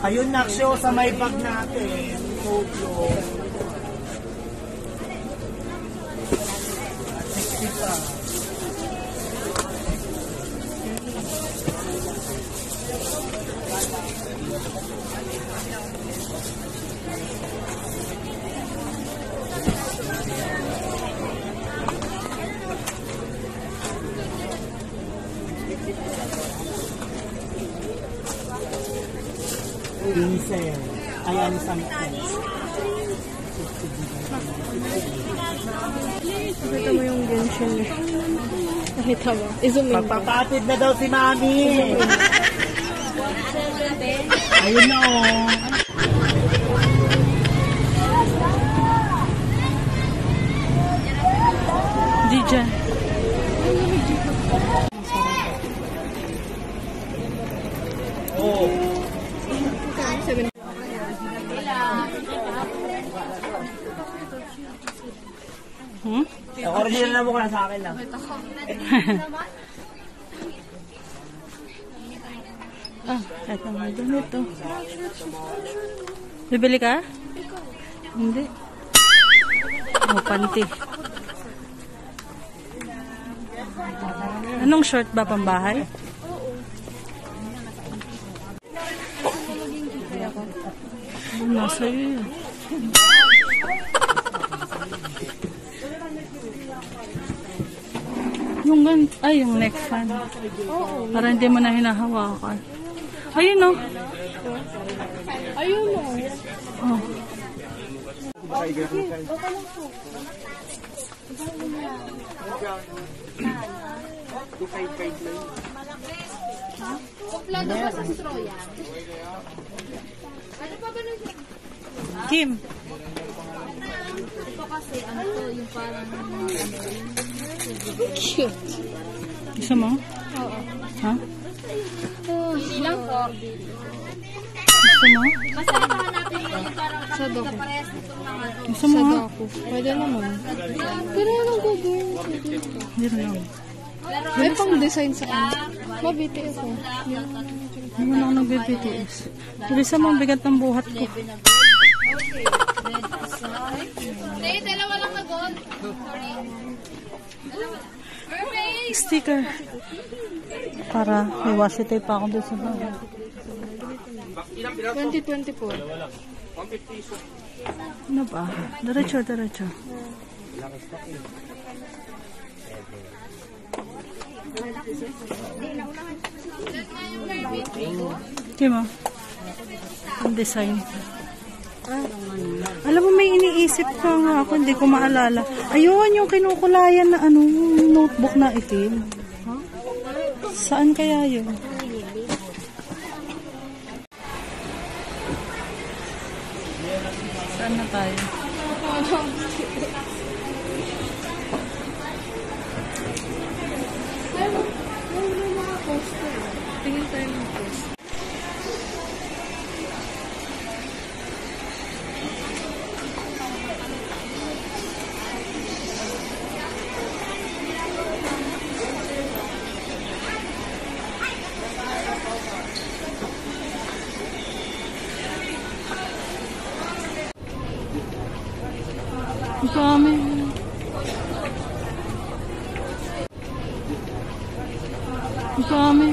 Ayun na show sa may bag natin. Polo. 60 pa. Pincel. Ayan, something. Nakita mo yung Genshin eh. Nakita mo. I-zoom in. Magpapatid na daw si Mami. Ayun na o. Di dyan. Oo. Hmm? Original na mukha sa akin lang. Eto nga doon ito. Bibili ka? Hindi. Oh, panty. Anong short ba, pambahay? Nasa iyo. Yung yung neck fan. Para hindi mo na hinahawakan. Ayun o. Ayun o. Oh. Kuplado ba sa straw yan? Ano pa ba nun? Kim. Ito kasi, ano to, yung parang... Cute. Gusto mo? Oo. Ha? Ilang po? Gusto mo? Masarap hanapin mo yung parang Sadako. kaparehas nitong mga to. Gusto mo? Sadako. Pwede naman. Pero anong gagawin? Hindi rin lang. May pang design sa ano. Mabiti ako. Hindi mo na ako nag-BTS. Tulisa mo ang bigat ng buhat ko. Okay. Hindi, dalawa lang na gold. Sorry. Perfect! Sticker. Para may washi tape pa ako doon sa bahay. 2024. Ano ba? Diretso, diretso. Kima? Ang design. Alam mo, may iniisip ka nga ako, hindi ko maalala. Ayun, yung kinukulayan na ano, notebook na itim. Saan kaya yun? Saan na tayo? Tingin tayo ng poster. Ang dami. Ang dami.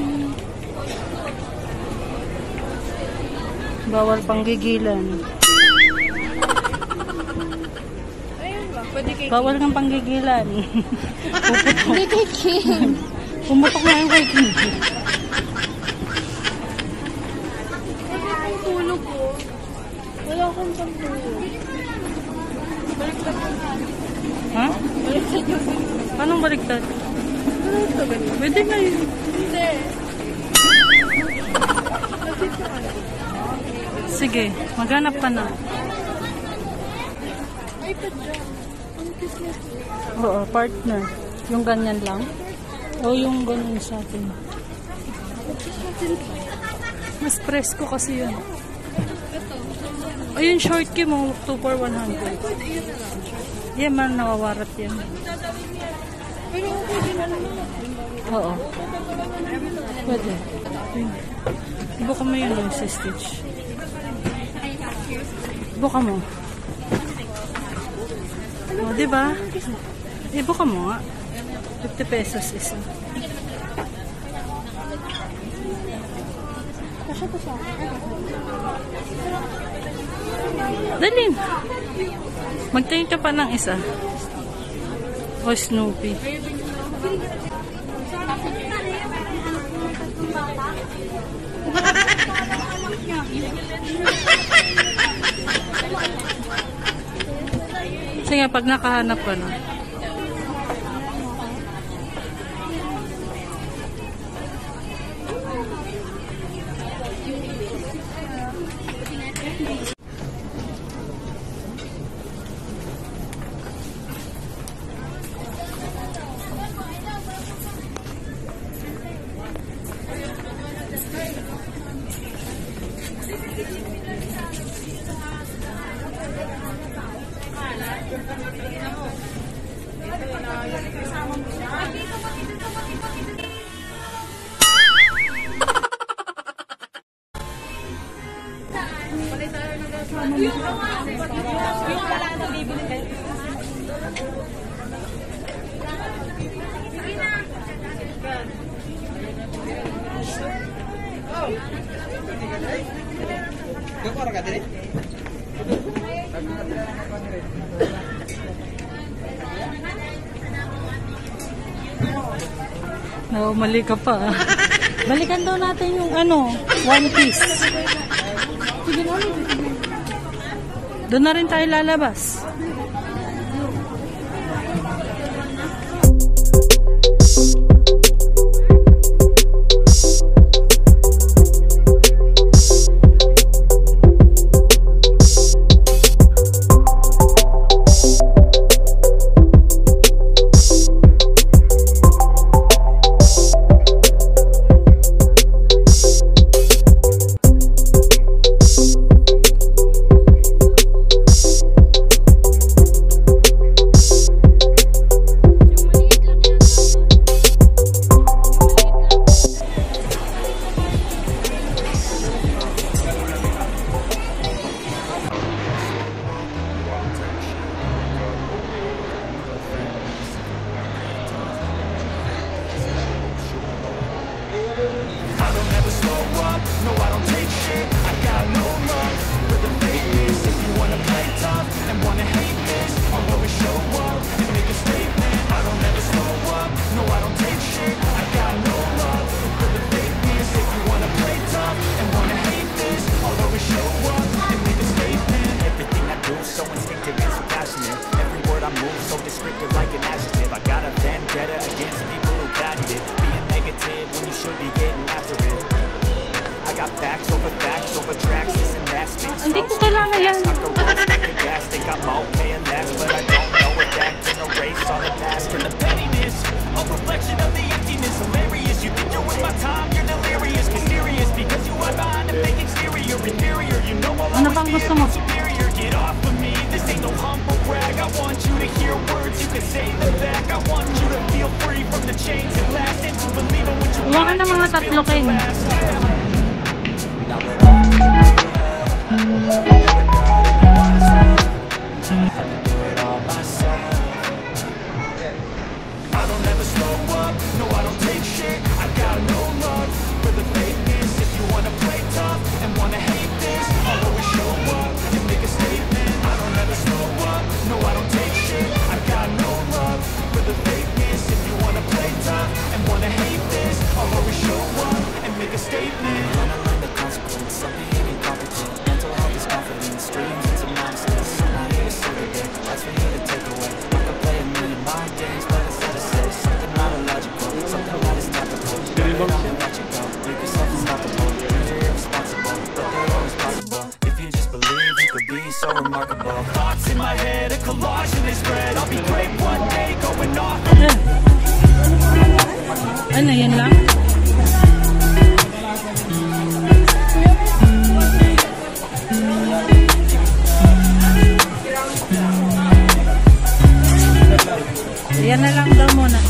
Bawal panggigilan. Bawal kang panggigilan. Puputok. Hindi kay Kim. Pumutok na yung kay Kim. Ang tulog ko. Wala akong pantulog. Ha? Baliktad yun. Anong baliktad? Ano ito ganyan? Pwede na yun. Hindi. Sige, maghanap ka na. Ay, padyan. Ang kiss na ito. Oo, partner. Yung ganyan lang? O yung ganyan sa atin? Mas presko kasi yun. Ayun, short key mo, 2 for 100. Yan man, nawawarat yan. Pero pwede na naman. Oo. Pwede. Iba ko mo yun yung stitch. Ibuka mo. O, diba? Ibuka mo nga. 50 pesos isa. Kasya po siya. Dalhin. Magtingin ka pa ng isa. O, Snoopy. Sige, pag nakahanap ka na. Oo, mali ka pa. Balikan daw natin yung One Piece. Doon na rin tayo lalabas. Hindi ko kailangan yan. Ano pang gusto mo? Huwag ka ng mga tatlo kayo. Ano, yan lang? Yan na lang daw muna.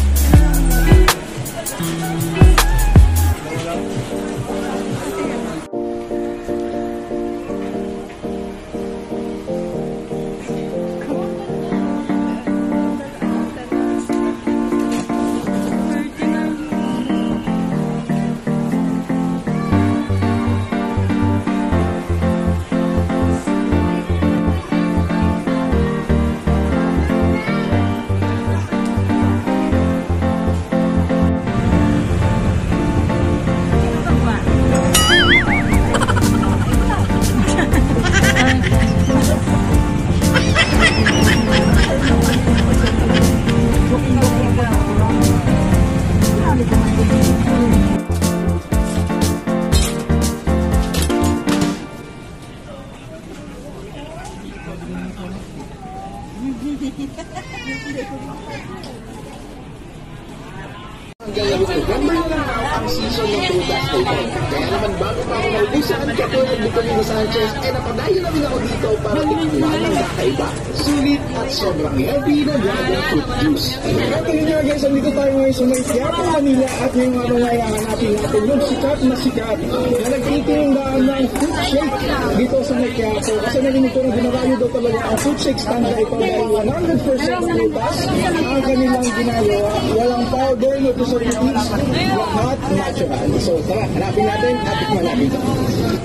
Hanggang November na lang daw ang season ng prutas na ito. Kaya naman bago pa ako maubusan, katulad ni Camilo Sanchez, napadayo namin ako dito para tikman ng kakaiba. Sulit at sobrang healthy na dragon fruit juice. At yun nga guys, andito tayo ngayon sa may Quiapo, Manila at ngayong araw nga hanapin natin yung sikat na nagtitindahan ng fruit shake dito sa may Quiapo. Kasi narinig ko na dinarayo daw talaga ang fruit shake stand na ito dahil 100% prutas ang kanilang ginagawa. Walang powder, no preservatives, lahat natural. So tara, hanapin natin at tikman natin ito.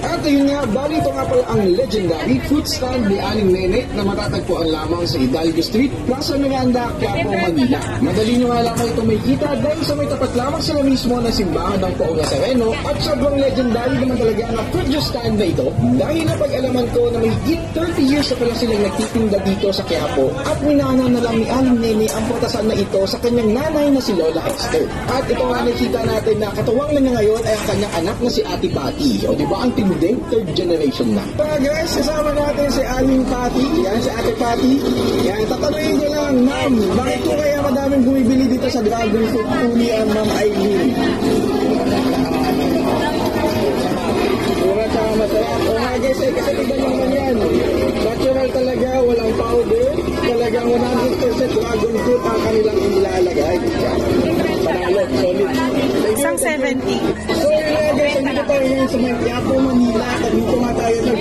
At yun nga, bali ito nga pala ang legendary fruit stand ni Aling Nene na matatagpuan lamang sa Hidalgo Street, Plaza Miranda, Quiapo, Manila. Madali nyo nga lamang ito may kita dahil sa may tapat lamang sila mismo ng simbahan ng Poong Nazareno at sobrang legendary naman talaga ang fruit juice stand na ito dahil napag-alaman ko na may higit 30 years na pala silang nagtitinda dito sa Quiapo at minana na lang ni Aling Nene ang putasan na ito sa kanyang nanay na si Lola Esther. At ito nga nakita natin na katuwang na niya ngayon ay ang kanyang anak na si Ate Patty. O diba ang tinding third generation na. Mga guys, kasama natin si Aling Patty. Yan si Ate Patty. Yan, tatanungin ko lang, ma'am, bakit ko kaya madaming bumibili dito sa dragon fruit uli ang Ma'am Aileen? Mura tsaka masarap. O nga guys, kasi tignan naman yan. Natural talaga, walang powder. Talagang 100% dragon fruit ang kanilang inilalagay. Panalo, solid. Isang 70. So yun nga guys, nandito tayo ngayon sa may Quiapo, Manila. At dito nga tayo sa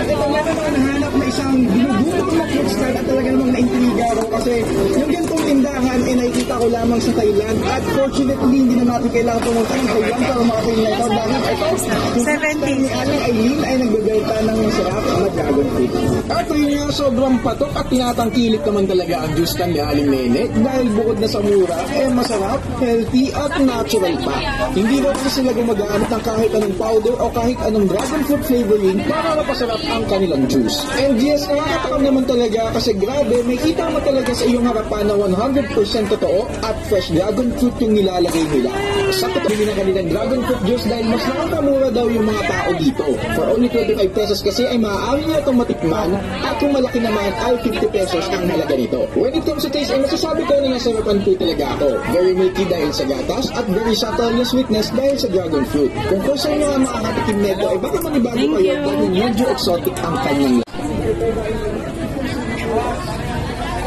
ito nga naman nahanap na isang binubulong na fruit stand at talaga namang naintriga ako kasi yung ganitong tindahan ay nakikita ko lamang sa Thailand at fortunately hindi na natin kailangan pumunta ng Thailand para makating na ito dahil ito 70. ni Aling Aileen ay nagbebenta ng masarap na dragon fruit. At yun nga, sobrang patok at tinatangkilik naman talaga ang juice stand ni Aling Nene dahil bukod na sa mura, masarap, healthy at natural pa. Hindi daw kasi sila gumagamit ng kahit anong powder o kahit anong dragon fruit flavoring para mapasarap ang kanilang juice. And yes, nakakatakam naman talaga kasi grabe, may kita mo talaga sa iyong harapan na 100% totoo at fresh dragon fruit yung nilalagay nila. Sa pagpili ng kanilang dragon fruit juice dahil mas nakakamura daw yung mga tao dito. For only 25 pesos kasi ay maaari na itong matikman at kung malaki naman ay 50 pesos ang halaga nito. When it comes to taste, ay masasabi ko na nasarapan po talaga ako. Very milky dahil sa gatas at very subtle na sweetness dahil sa dragon fruit. Kung first time nga makakatikim nito ay baka manibago kayo dahil medyo exotic ang kanyang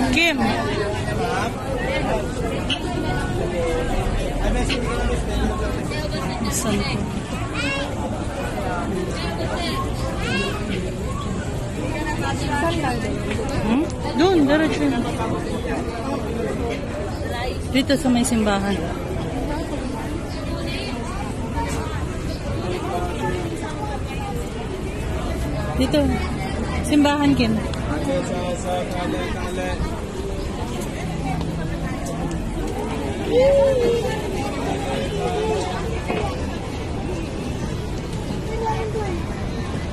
Kim. Saan ko? Doon, diretso. Dito sa may simbahan. Dito. Simbahan, Kim.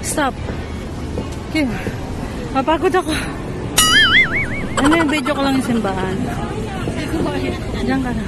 Stop. Kim. Mapagod ako. Ano yung video ko lang yung simbahan? Diyan ka na.